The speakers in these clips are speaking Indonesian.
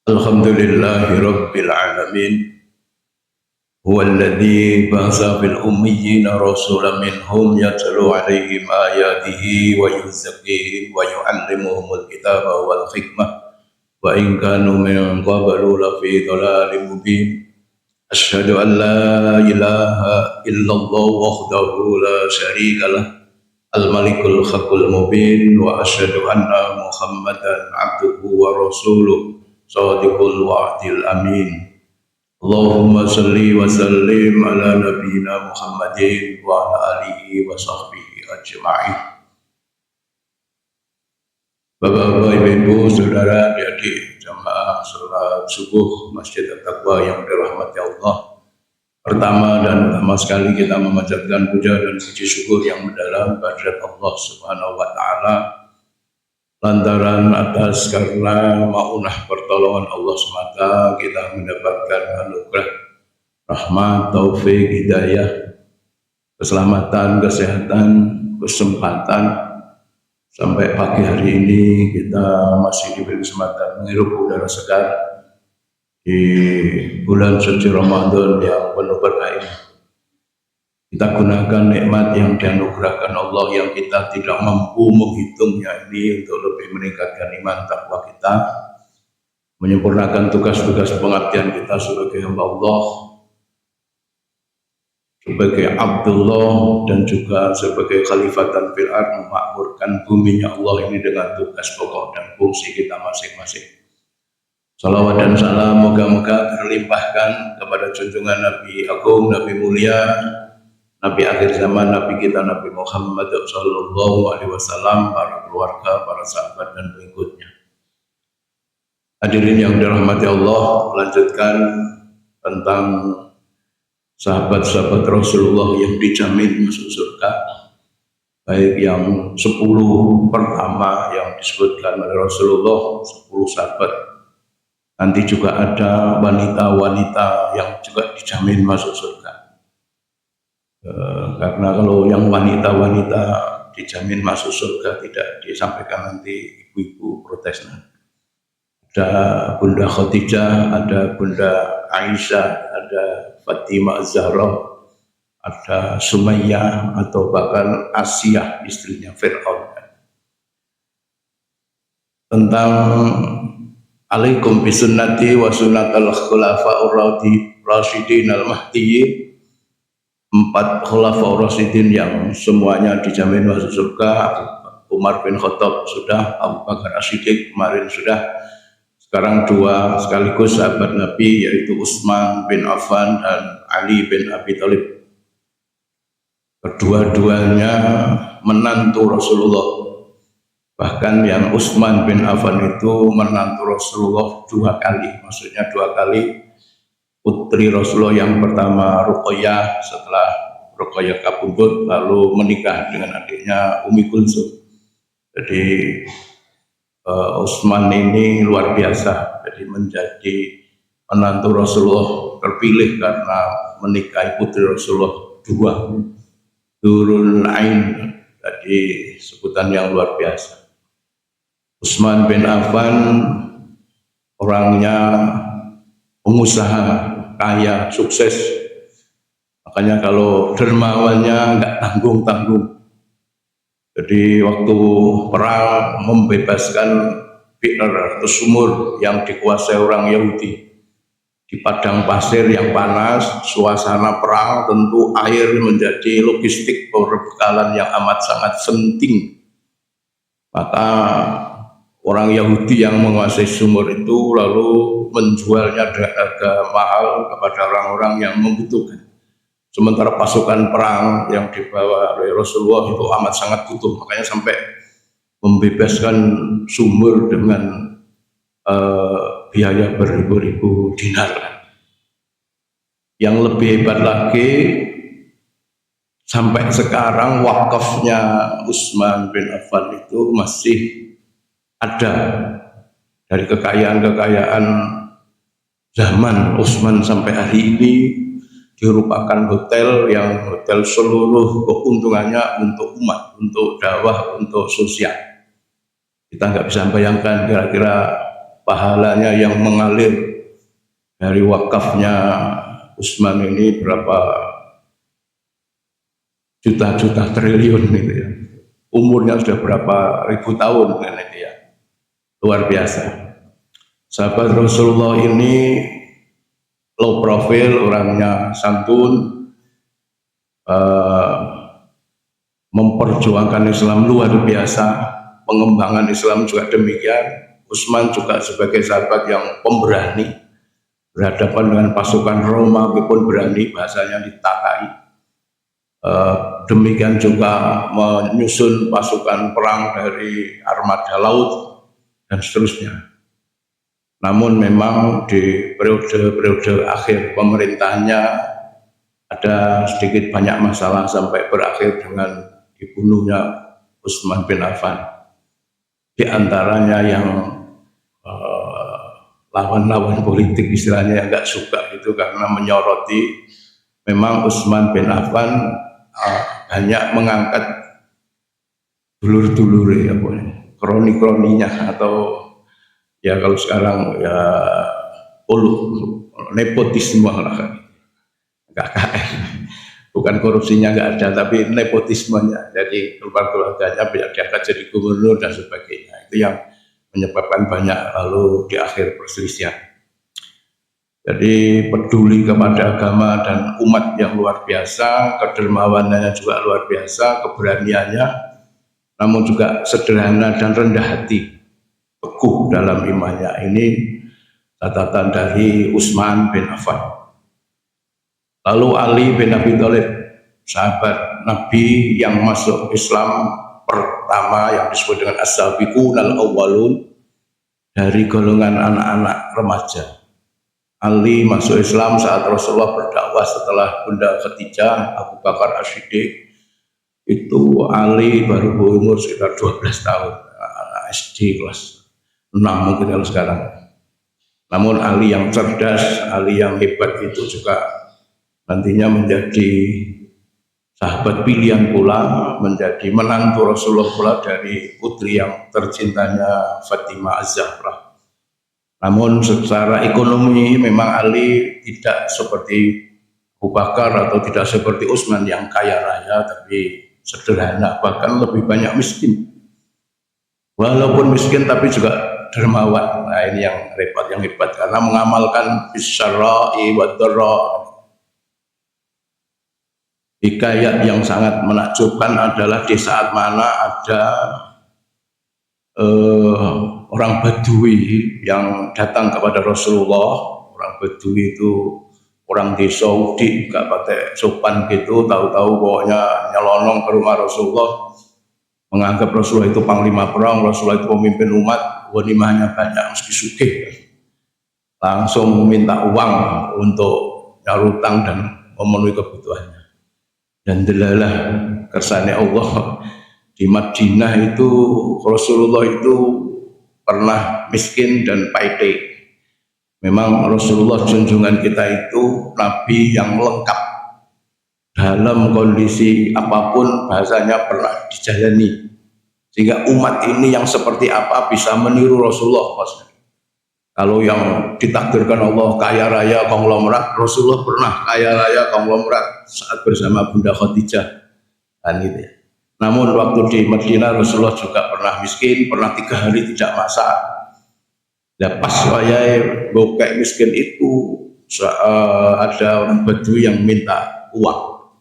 Alhamdulillahi Rabbil Alamin. Huwa alladhi ba'atha fil ummiyina rasulan minhum yatlu 'alaihim ayatihi wa yuzakkihim wa yu'allimuhumul kitaba wal hikmah wa in kanu min qablu lafi dhalalin mubin. Asyhadu an la ilaha illallah wahdahu la syarika lah al-malikul haqqul mubin wa asyhadu anna muhammadan abduhu wa rasuluh shadiqul wa'dil amin. Allahumma salli wa sallim ala nabiyyina Muhammadin wa ala alihi wa sahbihi ajma'in. Bapak-bapak, ibu-ibu, saudara, adik-adik jamaah salat subuh Masjid At-Taqwa yang dirahmati Allah. Pertama dan utama sekali kita memanjatkan puja dan puji syukur yang mendalam kehadirat Allah Subhanahu wa taala lantaran atas karena maunah pertolongan Allah semata kita mendapatkan anugerah rahmat, taufik, hidayah, keselamatan, kesehatan, kesempatan sampai pagi hari ini kita masih diberi kesempatan menghirup udara segar di bulan suci Ramadan yang penuh berkah ini. Kita gunakan nikmat yang dianugerahkan Allah yang kita tidak mampu menghitungnya ini untuk lebih meningkatkan iman takwa kita, menyempurnakan tugas-tugas pengabdian kita sebagai hamba Allah, sebagai Abdullah dan juga sebagai khalifatan fil ard, memakmurkan buminya Allah ini dengan tugas pokok dan fungsi kita masing-masing. Salawat dan salam moga-moga terlimpahkan kepada junjungan Nabi Agung, Nabi Mulia, Nabi akhir zaman, Nabi kita Nabi Muhammad sallallahu alaihi wasallam, para keluarga, para sahabat dan pengikutnya. Hadirin yang dirahmati Allah, melanjutkan tentang sahabat-sahabat Rasulullah yang dijamin masuk surga, baik yang 10 pertama yang disebutkan oleh Rasulullah, 10 sahabat. Nanti juga ada wanita-wanita yang juga dijamin masuk surga. Karena kalau yang wanita-wanita dijamin masuk surga tidak disampaikan nanti ibu-ibu protes. Ada Bunda Khadijah, ada Bunda Aisyah, ada Fatimah Zahra, ada Sumayyah atau bahkan Asiyah istrinya Fir'aun. Tentang alaikum bisunnati wa sunnatal khulafa'ur rasyidin al-mahdiyyin, 4 khulafaur rasyidin yang semuanya dijamin masuk surga. Umar bin Khattab sudah, Abu Bakar As-Siddiq kemarin sudah, sekarang 2 sekaligus sahabat Nabi yaitu Utsman bin Affan dan Ali bin Abi Thalib. Kedua-duanya menantu Rasulullah. Bahkan yang Utsman bin Affan itu menantu Rasulullah 2 kali, maksudnya 2 kali putri Rasulullah. Yang pertama Ruqayyah, setelah Ruqayyah kabundut lalu menikah dengan adiknya Ummi Kulsum. Jadi Utsman ini luar biasa, jadi menjadi menantu Rasulullah terpilih karena menikahi putri Rasulullah 2, Durul Ain, jadi sebutan yang luar biasa. Utsman bin Affan orangnya pengusaha kaya, sukses. Makanya kalau dermawannya nggak tanggung-tanggung. Jadi waktu perang membebaskan bi'r atau sumur yang dikuasai orang Yahudi di padang pasir yang panas, suasana perang, tentu air menjadi logistik perbekalan yang amat sangat penting. Maka orang Yahudi yang menguasai sumur itu lalu menjualnya dengan harga mahal kepada orang-orang yang membutuhkan. Sementara pasukan perang yang dibawa oleh Rasulullah itu amat sangat butuh, makanya sampai membebaskan sumur dengan biaya beribu-ribu dinar. Yang lebih hebat lagi, sampai sekarang wakafnya Utsman bin Affan itu masih ada. Dari kekayaan-kekayaan zaman Utsman sampai hari ini dirupakan hotel yang hotel seluruh keuntungannya untuk umat, untuk dakwah, untuk sosial. Kita nggak bisa bayangkan kira-kira pahalanya yang mengalir dari wakafnya Utsman ini berapa juta-juta triliun gitu ya. Umurnya sudah berapa ribu tahun kan itu ya. Luar biasa. Sahabat Rasulullah ini low profile, orangnya santun, memperjuangkan Islam luar biasa, pengembangan Islam juga demikian. Utsman juga sebagai sahabat yang pemberani, berhadapan dengan pasukan Roma pun berani, bahasanya ditakai. Demikian juga menyusun pasukan perang dari armada laut dan seterusnya. Namun memang di periode akhir pemerintahnya ada sedikit banyak masalah sampai berakhir dengan dibunuhnya Utsman bin Affan. Di antaranya yang lawan-lawan politik istilahnya yang nggak suka itu karena menyoroti memang Utsman bin Affan banyak mengangkat dulur-dulur ya, kroni-kroninya atau ya kalau sekarang ya nepotisme lah kan. KKN, bukan korupsinya nggak ada, tapi nepotismenya. Jadi keluarganya banyak diangkat jadi gubernur dan sebagainya. Itu yang menyebabkan banyak lalu di akhir perselisihan. Jadi peduli kepada agama dan umat yang luar biasa, kedermawanannya juga luar biasa, keberaniannya, namun juga sederhana dan rendah hati, teguh dalam imannya. Ini catatan dari Utsman bin Affan. Lalu Ali bin Abi Thalib, sahabat Nabi yang masuk Islam pertama yang disebut dengan as-sabiqun al-awwalun, dari golongan anak-anak remaja. Ali masuk Islam saat Rasulullah berdakwah setelah Bunda Khadijah, Abu Bakar As-Siddiq. Itu Ali baru berumur sekitar 12 tahun, anak SD kelas 6 mungkin kalau sekarang. Namun Ali yang cerdas, Ali yang hebat itu juga nantinya menjadi sahabat pilihan pula, menjadi menantu Rasulullah pula dari putri yang tercintanya Fatimah Az-Zahra. Namun secara ekonomi memang Ali tidak seperti Abu Bakar atau tidak seperti Utsman yang kaya raya, tapi sederhana, bahkan lebih banyak miskin. Walaupun miskin tapi juga dermawan. Nah ini yang repot, yang hebat, karena mengamalkan bisyara'i wa dharra. Hikayat yang sangat menakjubkan adalah di saat mana ada orang Badui yang datang kepada Rasulullah. Orang Badui itu orang di Saudi, nggak pakai sopan gitu, tahu-tahu pokoknya nyelonong ke rumah Rasulullah, menganggap Rasulullah itu panglima perang, Rasulullah itu pemimpin umat, ghanimahnya banyak, mesti sugih. Langsung meminta uang untuk nyarutang dan memenuhi kebutuhannya. Dan delalah kersane Allah, di Madinah itu Rasulullah itu pernah miskin dan paite. Memang Rasulullah junjungan kita itu Nabi yang lengkap, dalam kondisi apapun bahasanya pernah dijalani, sehingga umat ini yang seperti apa bisa meniru Rasulullah. Kalau yang ditakdirkan Allah kaya raya konglomerat, Rasulullah pernah kaya raya konglomerat saat bersama Bunda Khadijah kan gitu ya. Namun waktu di Madinah Rasulullah juga pernah miskin, pernah 3 hari tidak masak. Nah, pas wayai bokek miskin itu ada orang Badui yang minta uang.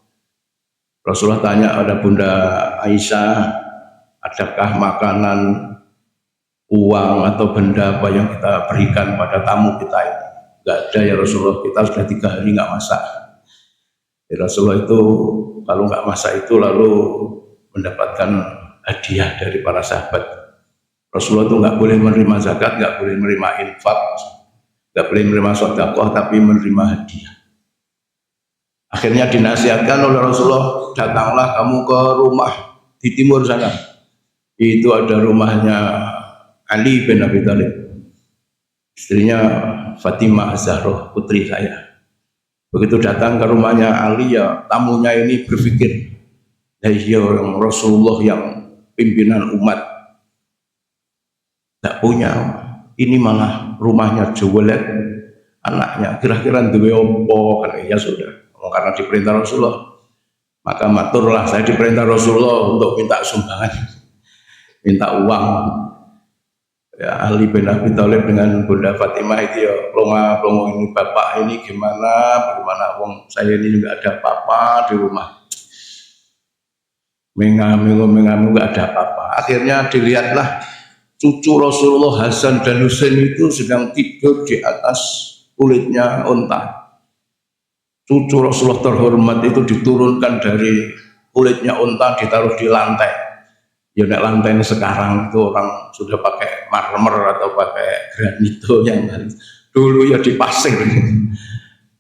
Rasulullah tanya ada Bunda Aisyah, adakah makanan, uang atau benda apa yang kita berikan pada tamu kita ini? Enggak ada ya Rasulullah, kita sudah 3 hari nggak masak. Ya, Rasulullah itu kalau nggak masak itu lalu mendapatkan hadiah dari para sahabat. Rasulullah itu nggak boleh menerima zakat, nggak boleh menerima infak, nggak boleh menerima sedekah, tapi menerima hadiah. Akhirnya dinasihatkan oleh Rasulullah, datanglah kamu ke rumah di timur sana. Itu ada rumahnya Ali bin Abi Thalib, istrinya Fatimah Az-Zahra, putri saya. Begitu datang ke rumahnya Ali, ya tamunya ini berpikir, ya orang Rasulullah yang pimpinan umat, tidak punya ini malah rumahnya jelek, anaknya kira-kira duwe opo kan? Ya sudah, karena diperintah Rasulullah, maka maturlah saya diperintah Rasulullah untuk minta sumbangan, minta uang. Ya, Ali bin Abi Thalib dengan Bunda Fatimah itu ya plonga-plongo, ini bapak ini bagaimana wong saya ini juga ada apa-apa di rumah, mengamu nggak ada apa-apa. Akhirnya dilihatlah cucu Rasulullah Hasan dan Husain itu sedang tidur di atas kulitnya unta. Cucu Rasulullah terhormat itu diturunkan dari kulitnya unta, ditaruh di lantai. Ya nek lantai ini sekarang itu orang sudah pakai marmer atau pakai granito, yang dulu ya di pasir.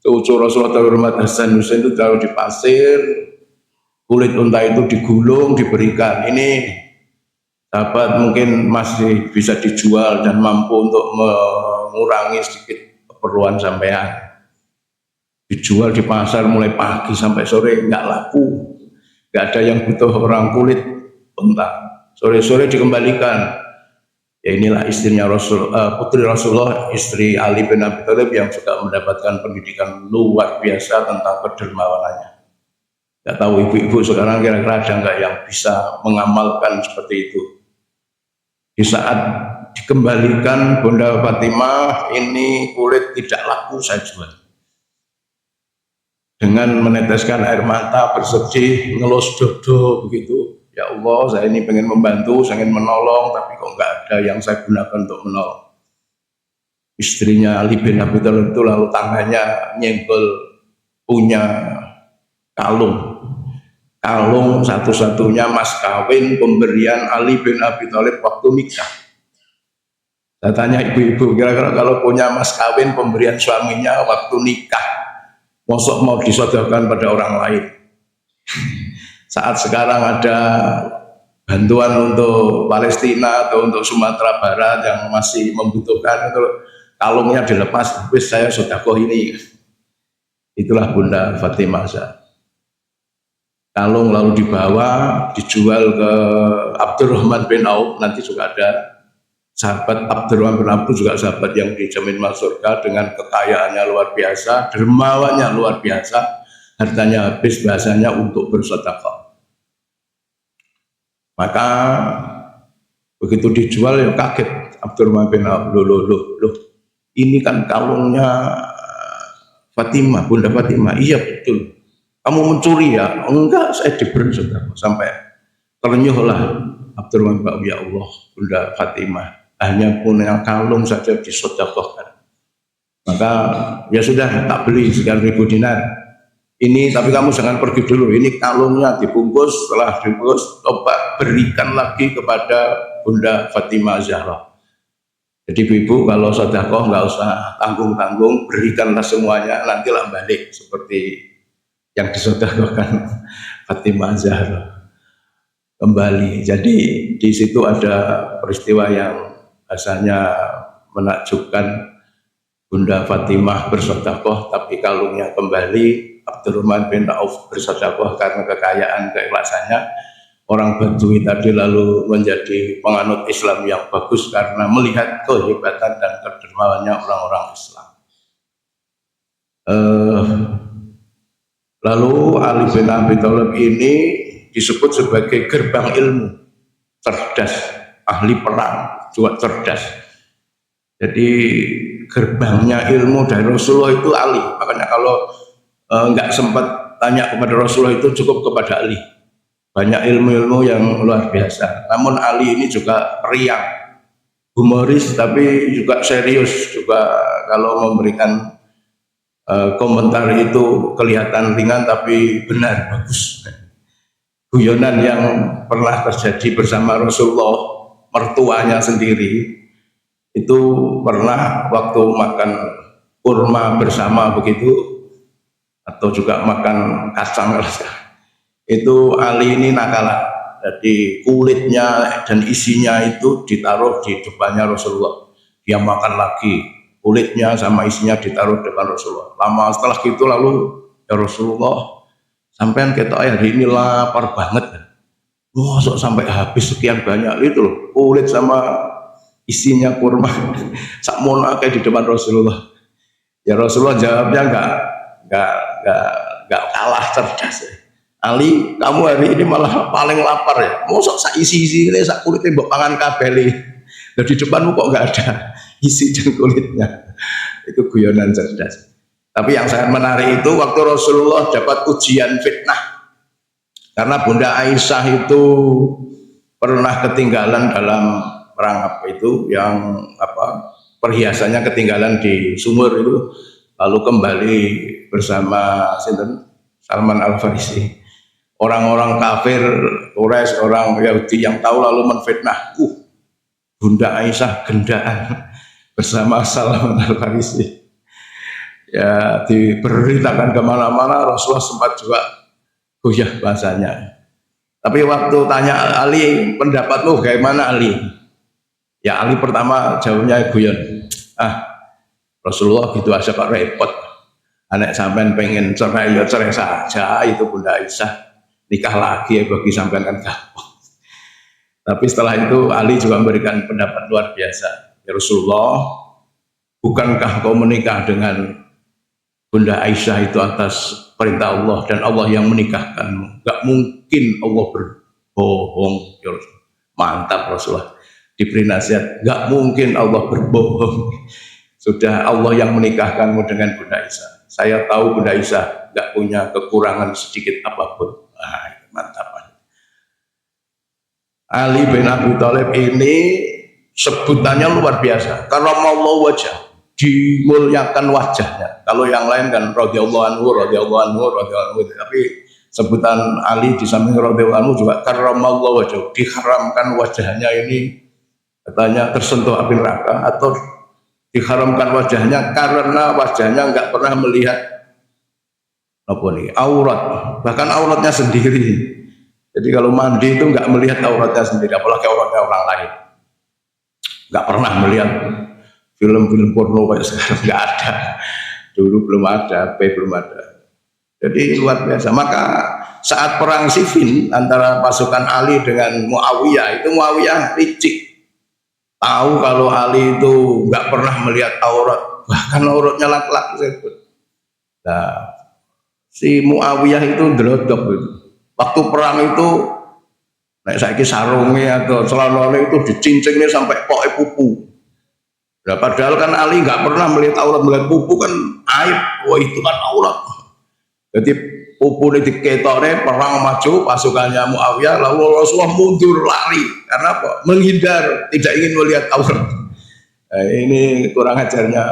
Cucu Rasulullah terhormat Hasan Husain itu taruh di pasir, kulit unta itu digulung, diberikan. Ini sahabat mungkin masih bisa dijual dan mampu untuk mengurangi sedikit keperluan sampean. Dijual di pasar mulai pagi sampai sore, nggak laku, nggak ada yang butuh orang kulit unta. Sore-sore dikembalikan. Ya inilah istrinya putri Rasulullah, istri Ali bin Abi Thalib yang juga mendapatkan pendidikan luar biasa tentang kedermawanannya. Nggak tahu ibu-ibu sekarang kira-kira ada nggak yang bisa mengamalkan seperti itu. Di saat dikembalikan Bunda Fatimah, ini kulit tidak laku saya jual. Dengan meneteskan air mata, bersedih, ngelus dodo begitu. Ya Allah, saya ini pengen membantu, saya ingin menolong, tapi kok nggak ada yang saya gunakan untuk menolong. Istrinya Ali bin Abi Thalib itu lalu tangannya nyenggol punya kalung satu-satunya mas kawin pemberian Ali bin Abi Thalib waktu nikah. Saya tanya ibu-ibu, kira-kira kalau punya mas kawin pemberian suaminya waktu nikah, mosok mau disodorkan pada orang lain? Saat sekarang ada bantuan untuk Palestina atau untuk Sumatera Barat yang masih membutuhkan, itu kalungnya dilepas, habis saya sedekah ini. Itulah Bunda Fatimah. Kalung lalu dibawa, dijual ke Abdurrahman bin Auf. Nanti juga ada sahabat Abdurrahman bin Auf, juga sahabat yang dijamin masuk surga dengan kekayaannya luar biasa, dermawannya luar biasa, hartanya habis bahasanya untuk bersedekah. Maka begitu dijual ya kaget Abdurrahman bin Auf, loh, ini kan kalungnya Fatimah, Bunda Fatimah. Iya betul. Kamu mencuri ya? Enggak, saya diberi sedekah. Sampai ternyuhlah Abdurrahman bin Auf, ya Allah, Bunda Fatimah hanya punya kalung saja disedekahkan. Maka ya sudah, tak beli sekian ribu dinar. Ini tapi kamu jangan pergi dulu, ini kalungnya dibungkus, setelah dibungkus coba berikan lagi kepada Bunda Fatimah Zahra. Jadi ibu kalau sedekah nggak usah tanggung-tanggung, berikanlah semuanya, nantilah balik seperti yang disedekahkan Fatimah Zahra kembali. Jadi di situ ada peristiwa yang rasanya menakjubkan. Bunda Fatimah bersedekah tapi kalungnya kembali. Abdurrahman bin Auf bersedekah karena kekayaan keikhlasannya. Orang Badui tadi lalu menjadi penganut Islam yang bagus karena melihat kehebatan dan kedermawannya orang-orang Islam. Lalu Ali bin Abi Thalib ini disebut sebagai gerbang ilmu, cerdas, ahli perang, juga cerdas. Jadi gerbangnya ilmu dari Rasulullah itu Ali. Makanya kalau nggak sempat tanya kepada Rasulullah itu cukup kepada Ali. Banyak ilmu-ilmu yang luar biasa. Namun Ali ini juga riang, humoris tapi juga serius. Juga kalau memberikan komentar itu kelihatan ringan tapi benar, bagus. Guyonan yang pernah terjadi bersama Rasulullah, mertuanya sendiri, itu pernah waktu makan kurma bersama begitu, atau juga makan kacang, itu Ali ini nakalan. Jadi kulitnya dan isinya itu ditaruh di depannya Rasulullah, dia makan lagi, kulitnya sama isinya ditaruh depan Rasulullah. Lama setelah itu lalu, ya Rasulullah, sampean ketok hari ini lapar banget. Masuk sampai habis sekian banyak itu loh, kulit sama isinya kurma. Sakmono akeh di depan Rasulullah. Ya Rasulullah jawabnya enggak kalah cerdas. Ali, kamu hari ini malah paling lapar ya. Mosok sak isi-isi ini sak kulitnya mbok pangan kabeh. Lah di depanmu kok enggak ada isi dan kulitnya. Itu guyonan cerdas. Tapi yang sangat menarik itu waktu Rasulullah dapat ujian fitnah. Karena Bunda Aisyah itu pernah ketinggalan dalam perang apa itu yang apa perhiasannya ketinggalan di sumur itu, lalu kembali bersama Salman Al Farisi. Orang-orang kafir Quraisy, orang Yahudi yang tahu lalu menfitnah, Bunda Aisyah gendaan bersama Salman Al Farisi. Ya diberitakan kemana-mana, Rasulullah sempat juga goyah bahasanya. Tapi waktu tanya Ali, pendapatmu bagaimana Ali? Ya Ali pertama jawabnya guyon. Rasulullah gitu aja kok repot. Anak sampean pengen cerai ya cerai saja, itu Bunda Aisyah. Nikah lagi ya bagi sampean kan gampang. Tapi setelah itu Ali juga memberikan pendapat luar biasa. Ya Rasulullah, bukankah kau menikah dengan Bunda Aisyah itu atas perintah Allah dan Allah yang menikahkanmu? Gak mungkin Allah berbohong. Ya Rasulullah. Mantap Rasulullah. Diberi nasihat, gak mungkin Allah berbohong. Sudah Allah yang menikahkanmu dengan Bunda Aisyah. Saya tahu Bunda Aisyah gak punya kekurangan sedikit apapun. Mantap. Ali bin Abi Thalib ini sebutannya luar biasa. Karamallahu wajah, dimuliakan wajahnya. Kalau yang lain kan radhiyallahu anhu. Tapi sebutan Ali di samping radhiyallahu anhu juga karamallahu wajah, diharamkan wajahnya ini katanya tersentuh api neraka, atau diharamkan wajahnya karena wajahnya nggak pernah melihat apa nih aurat, bahkan auratnya sendiri. Jadi kalau mandi itu nggak melihat auratnya sendiri, apalagi auratnya orang lain. Nggak pernah melihat film-film porno kayak sekarang, nggak ada. Dulu belum ada, belum ada. Jadi luar biasa. Maka saat perang Siffin antara pasukan Ali dengan Muawiyah, itu Muawiyah licik. Tahu kalau Ali itu nggak pernah melihat aurat, bahkan auratnya laki-laki. Nah, si Muawiyah itu drodok gitu. Waktu perang itu, naik saiki sarungnya atau celananya itu dicincingnya sampai pokoknya pupu. Nah, padahal kan Ali nggak pernah melihat aurat, melihat pupu kan aib. Wah itu kan aurat. Jadi pupu ini diketoknya, perang maju pasukannya Muawiyah, lalu Rasulullah mundur lari karena apa? Menghindar, tidak ingin melihat aurat. Nah, ini kurang ajarnya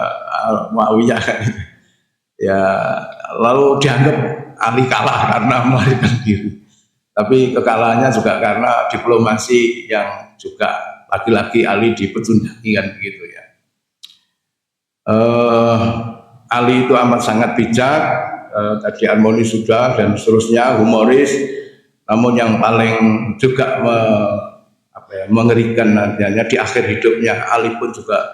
Muawiyah. Ya, lalu dianggap Ali kalah karena melarikan diri. Tapi kekalahannya juga karena diplomasi yang juga lagi-lagi Ali dipecundangi kan begitu ya. Ali itu amat sangat bijak, tadi harmoni sudah dan seterusnya, humoris. Namun yang paling juga mengerikan nantinya di akhir hidupnya, Ali pun juga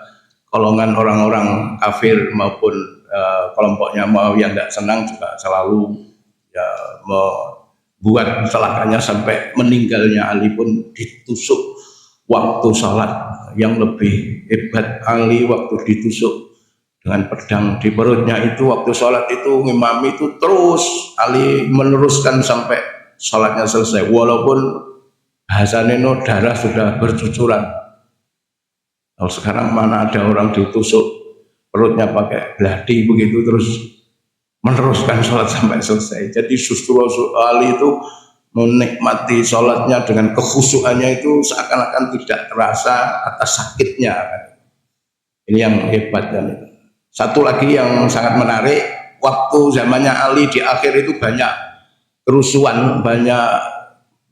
golongan orang-orang kafir maupun kelompoknya Muawiyah nggak senang juga selalu ya membuat celakanya sampai meninggalnya Ali pun ditusuk waktu salat. Yang lebih hebat Ali waktu ditusuk dengan pedang di perutnya itu waktu salat itu ngimami itu terus Ali meneruskan sampai salatnya selesai walaupun bahasanya darah sudah bercucuran. Kalau sekarang mana ada orang ditusuk perutnya pakai belati begitu terus meneruskan sholat sampai selesai. Jadi justru Ali itu menikmati sholatnya dengan kekhusyuannya itu seakan-akan tidak terasa atas sakitnya. Ini yang hebat kan. Satu lagi yang sangat menarik, waktu zamannya Ali di akhir itu banyak kerusuhan, banyak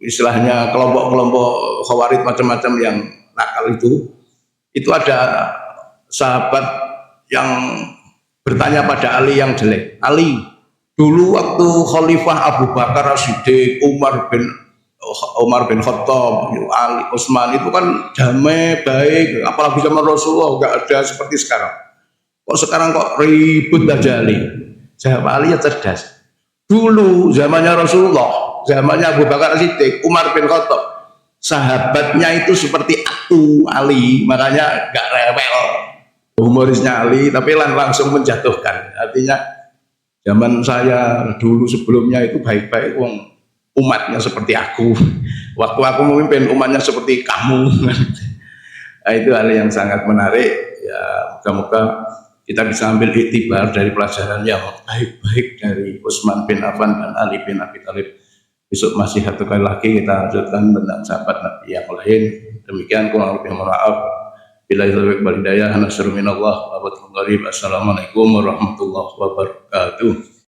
istilahnya kelompok-kelompok khawarij macam-macam yang nakal itu ada sahabat yang bertanya pada Ali yang jelek. Ali, dulu waktu Khalifah Abu Bakar As-Siddiq, Umar bin Khattab, Ali, Utsman itu kan damai, baik, apalagi sama Rasulullah nggak ada seperti sekarang. Kok sekarang kok ribut aja Ali? Jawab Ali ya cerdas. Dulu zamannya Rasulullah, zamannya Abu Bakar As-Siddiq, Umar bin Khattab, sahabatnya itu seperti aku Ali, makanya gak rewel. Humorisnya Ali, tapi langsung menjatuhkan. Artinya zaman saya dulu sebelumnya itu baik-baik, umatnya seperti aku. Waktu aku memimpin umatnya seperti kamu. Nah, itu hal yang sangat menarik. Ya, moga-moga kita bisa ambil iktibar dari pelajaran yang baik-baik dari Utsman bin Affan dan Ali bin Abi Thalib. Besok masih satu kali lagi kita lanjutkan tentang sahabat Nabi yang lain. Demikian, kurang lebih mohon maaf. Bila itu walhidayah, nasrul minallah wa batul gharib. Assalamualaikum warahmatullahi wabarakatuh.